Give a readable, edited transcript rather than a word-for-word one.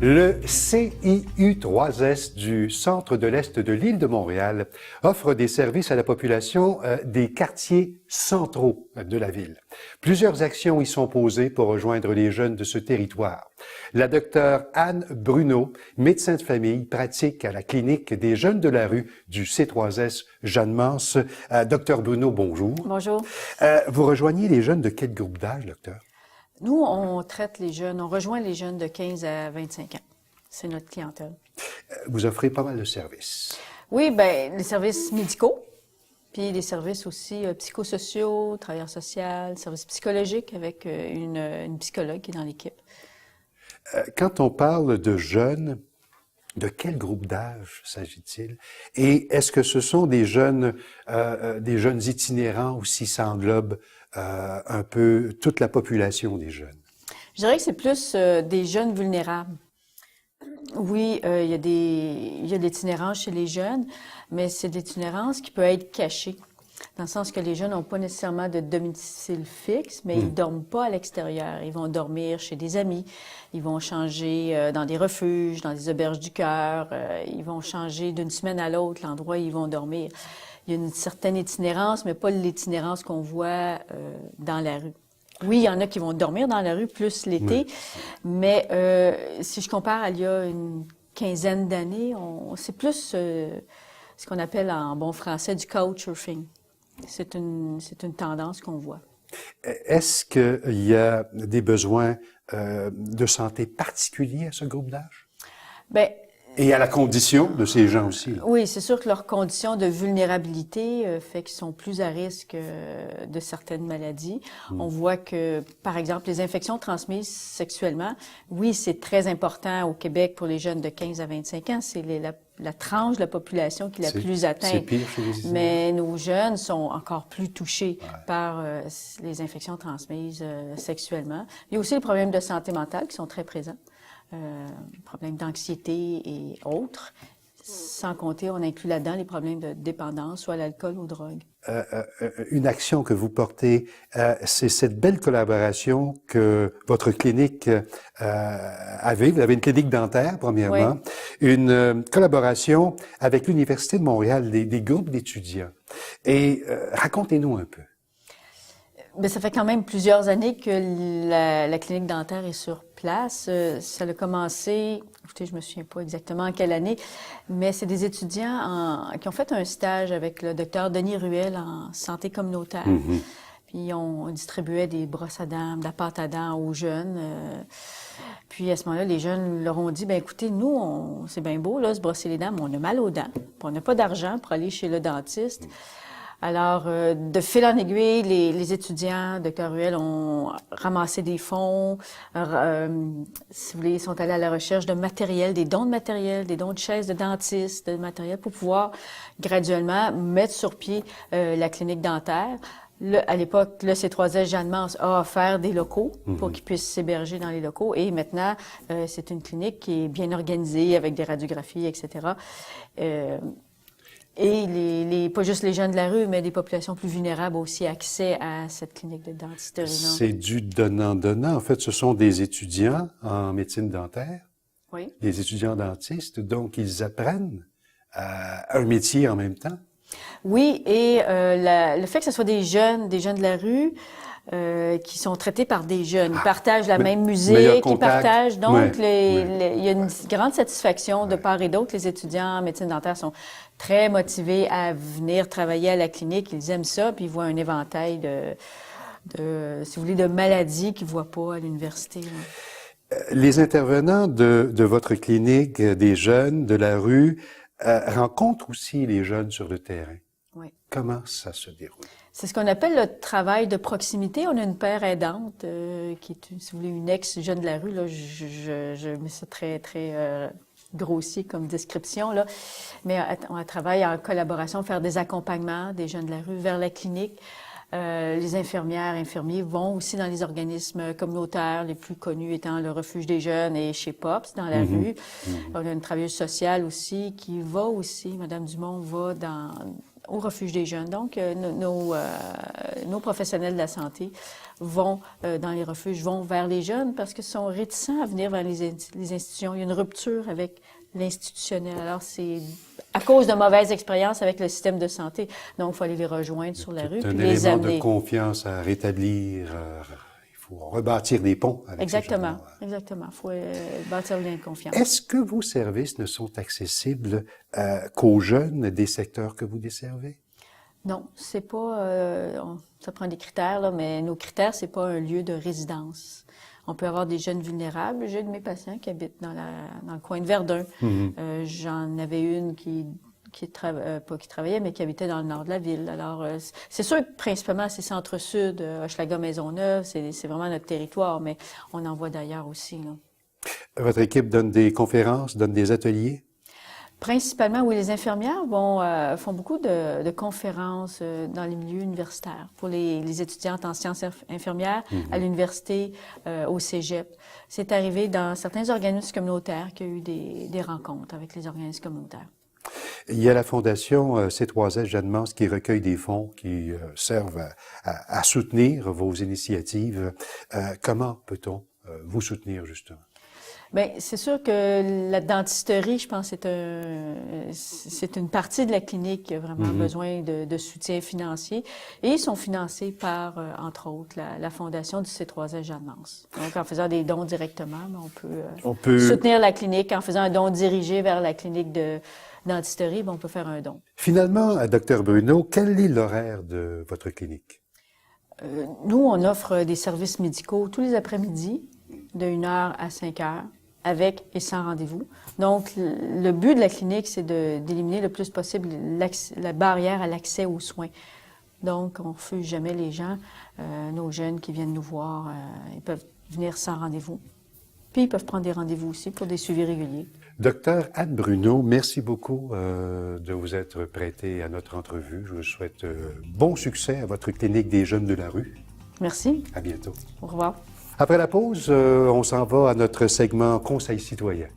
Le CIU3S du centre de l'Est de l'île de Montréal offre des services à la population des quartiers centraux de la ville. Plusieurs actions y sont posées pour rejoindre les jeunes de ce territoire. La docteure Anne Bruno, médecin de famille, pratique à la clinique des jeunes de la rue du C3S Jeanne-Mance. Docteur Bruno, bonjour. Bonjour. Vous rejoignez les jeunes de quel groupe d'âge, docteur? Nous, on traite les jeunes, on rejoint les jeunes de 15 à 25 ans. C'est notre clientèle. Vous offrez pas mal de services. Oui, bien, les services médicaux, puis les services aussi psychosociaux, travailleurs social, services psychologiques avec une psychologue qui est dans l'équipe. Quand on parle de jeunes, de quel groupe d'âge s'agit-il? Et est-ce que ce sont des jeunes itinérants ou si ça englobe un peu toute la population des jeunes? Je dirais que c'est plus des jeunes vulnérables. Oui, il y a de l'itinérance chez les jeunes, mais c'est de l'itinérance qui peut être cachée. Dans le sens que les jeunes n'ont pas nécessairement de domicile fixe, mais ils dorment pas à l'extérieur. Ils vont dormir chez des amis, ils vont changer dans des refuges, dans des auberges du cœur, ils vont changer d'une semaine à l'autre l'endroit où ils vont dormir. Il y a une certaine itinérance, mais pas l'itinérance qu'on voit dans la rue. Oui, il y en a qui vont dormir dans la rue plus l'été, mais si je compare à il y a une quinzaine d'années, c'est plus ce qu'on appelle en bon français du couchsurfing. C'est une tendance qu'on voit. Est-ce qu'il y a des besoins de santé particuliers à ce groupe d'âge? Bien, et à la condition de ces gens aussi. Là. Oui, c'est sûr que leur condition de vulnérabilité fait qu'ils sont plus à risque de certaines maladies. On voit que, par exemple, les infections transmises sexuellement, oui, c'est très important au Québec pour les jeunes de 15 à 25 ans. C'est la tranche de la population qui est la plus atteinte. C'est pire chez les itinérants. Mais nos jeunes sont encore plus touchés par les infections transmises sexuellement. Il y a aussi les problèmes de santé mentale qui sont très présents. Problèmes d'anxiété et autres. Sans compter, on inclut là-dedans les problèmes de dépendance, soit à l'alcool ou aux drogues. Une action que vous portez, c'est cette belle collaboration que votre clinique avait. Vous avez une clinique dentaire, premièrement. Oui. Une collaboration avec l'Université de Montréal, des groupes d'étudiants. Et racontez-nous un peu. Bien, ça fait quand même plusieurs années que la clinique dentaire est sur place. Ça a commencé, écoutez, je me souviens pas exactement en quelle année, mais c'est des étudiants qui ont fait un stage avec le docteur Denis Ruel en santé communautaire. Puis on distribuait des brosses à dents, de la pâte à dents aux jeunes. Puis à ce moment-là, les jeunes leur ont dit, ben écoutez, nous, c'est bien beau là, se brosser les dents, mais on a mal aux dents. Puis on n'a pas d'argent pour aller chez le dentiste. Alors, de fil en aiguille, les étudiants, Dr Ruel, ont ramassé des fonds, si vous voulez, ils sont allés à la recherche de matériel, des dons de matériel, des dons de chaises de dentiste, de matériel pour pouvoir graduellement mettre sur pied la clinique dentaire. À l'époque, le C3S Jeanne-Mance a offert des locaux pour qu'ils puissent s'héberger dans les locaux. Et maintenant, c'est une clinique qui est bien organisée avec des radiographies, etc. Et pas juste les jeunes de la rue, mais des populations plus vulnérables ont aussi accès à cette clinique de dentisterie. C'est du donnant-donnant. En fait, ce sont des étudiants en médecine dentaire, des étudiants dentistes, donc ils apprennent un métier en même temps. Oui, et le fait que ce soit des jeunes de la rue, qui sont traités par des jeunes. Ils partagent la même musique, ils partagent. Donc, il y a une grande satisfaction de part et d'autre. Les étudiants en médecine dentaire sont très motivés à venir travailler à la clinique. Ils aiment ça, puis ils voient un éventail si vous voulez, de maladies qu'ils ne voient pas à l'université. Les intervenants de votre clinique, des jeunes de la rue, rencontrent aussi les jeunes sur le terrain. Oui. Comment ça se déroule? C'est ce qu'on appelle le travail de proximité. On a une père aidante qui est, si vous voulez, une ex-jeune de la rue. Là, je mets ça très, très grossier comme description, là. Mais on travaille en collaboration, faire des accompagnements des jeunes de la rue vers la clinique. Les infirmières, infirmiers vont aussi dans les organismes communautaires, les plus connus étant le Refuge des jeunes et chez Pops, dans la rue. On a une travailleuse sociale aussi qui va aussi, Madame Dumont va au refuge des jeunes. Donc, nos professionnels de la santé vont dans les refuges, vont vers les jeunes parce qu'ils sont réticents à venir vers les institutions. Il y a une rupture avec l'institutionnel. Alors, c'est à cause de mauvaises expériences avec le système de santé. Donc, il faut aller les rejoindre sur la rue C'est un puis les élément amener. de confiance à rétablir. Il faut rebâtir des ponts avec ces Exactement, gens-là. exactement. Il faut bâtir le lien de confiance. Est-ce que vos services ne sont accessibles qu'aux jeunes des secteurs que vous desservez? Non, c'est pas. Ça prend des critères, là, mais nos critères, c'est pas un lieu de résidence. On peut avoir des jeunes vulnérables. J'ai de mes patients qui habitent dans le coin de Verdun. J'en avais une pas qui travaillait, mais qui habitait dans le nord de la ville. Alors, c'est sûr que principalement, c'est centre-sud, Hochelaga, Maisonneuve, c'est vraiment notre territoire, mais on en voit d'ailleurs aussi, là. Votre équipe donne des conférences, donne des ateliers? Principalement, oui, les infirmières font beaucoup de conférences dans les milieux universitaires pour les étudiantes en sciences infirmières à l'université, au cégep. C'est arrivé dans certains organismes communautaires qu'il y a eu des rencontres avec les organismes communautaires. Il y a la Fondation C3S Jeanne-Mance qui recueille des fonds qui servent à soutenir vos initiatives. Comment peut-on vous soutenir, justement? Bien, c'est sûr que la dentisterie, je pense, c'est une partie de la clinique qui a vraiment besoin de soutien financier. Et ils sont financés par, entre autres, la Fondation du C3S Jeanne-Mance. Donc, en faisant des dons directement, on peut soutenir la clinique. En faisant un don dirigé vers la clinique de dentisterie, on peut faire un don. Finalement, Dr Bruno, quel est l'horaire de votre clinique? Nous, on offre des services médicaux tous les après-midi, de 1h à 5h. Avec et sans rendez-vous. Donc, le but de la clinique, c'est d'éliminer le plus possible la barrière à l'accès aux soins. Donc, on ne refuse jamais les gens, nos jeunes qui viennent nous voir, ils peuvent venir sans rendez-vous. Puis, ils peuvent prendre des rendez-vous aussi pour des suivis réguliers. Docteur Anne Bruno, merci beaucoup de vous être prêté à notre entrevue. Je vous souhaite bon succès à votre clinique des jeunes de la rue. Merci. À bientôt. Au revoir. Après la pause, on s'en va à notre segment Conseil citoyen.